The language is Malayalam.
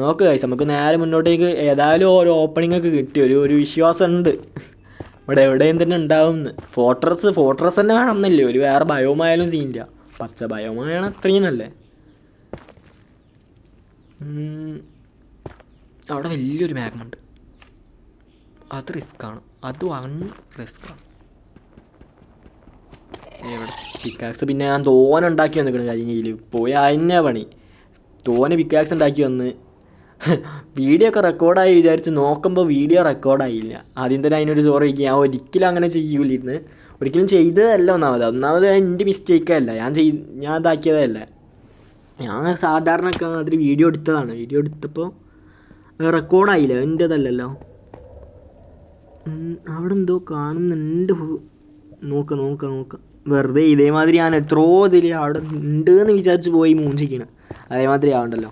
നോക്ക് ഗൈസ്, നമുക്ക് നേരെ മുന്നോട്ടേക്ക് ഏതായാലും ഒരു ഓപ്പണിംഗ് ഒക്കെ കിട്ടി. ഒരു വിശ്വാസമുണ്ട് ഇവിടെ എവിടെയും തന്നെ ഉണ്ടാവുമെന്ന്. ഫോർട്രസ് തന്നെ വേണമെന്നില്ലേ, ഒരു വേറെ ബയോമായാലും സീനില്ല. പച്ച ബയോമാണ് അത്രയും നല്ലേ. അവിടെ വലിയൊരു മാഗ്മുണ്ട്, അത് റിസ്ക്കാണ്, അത് വൺ റിസ്ക്കാണ്. എവിടെ പിക്കാക്സ് പിന്നെ ഞാൻ തോനെ ഉണ്ടാക്കി വന്നിക്കണം കഴിഞ്ഞതിൽ പോയി അതിനെ പണി. തോനെ പിക്കാക്സ് ഉണ്ടാക്കി വന്ന് വീഡിയോ ഒക്കെ റെക്കോർഡായി വിചാരിച്ച് നോക്കുമ്പോൾ വീഡിയോ റെക്കോർഡായില്ല. ആദ്യം തന്നെ അതിനൊരു സോറി ചോദിക്കുക. ഞാൻ ഒരിക്കലും അങ്ങനെ ചെയ്യൂലിരുന്ന്, ഒരിക്കലും ചെയ്തതല്ല. ഒന്നാമത് എൻ്റെ മിസ്റ്റേക്കല്ല, ഞാൻ ഇതാക്കിയതല്ല. ഞാൻ സാധാരണ അതിൽ വീഡിയോ എടുത്തതാണ്. വീഡിയോ എടുത്തപ്പോൾ റെക്കോർഡായില്ല, എൻ്റേതല്ലല്ലോ. അവിടെ എന്തോ കാണുന്നുണ്ട്. നോക്ക വെറുതെ ഇതേമാതിരി ഞാൻ എത്രയോ ഇതിൽ അവിടെ ഉണ്ട് എന്ന് വിചാരിച്ച് പോയി മൂഞ്ചിക്കണം. അതേമാതിരി ആവണ്ടല്ലോ.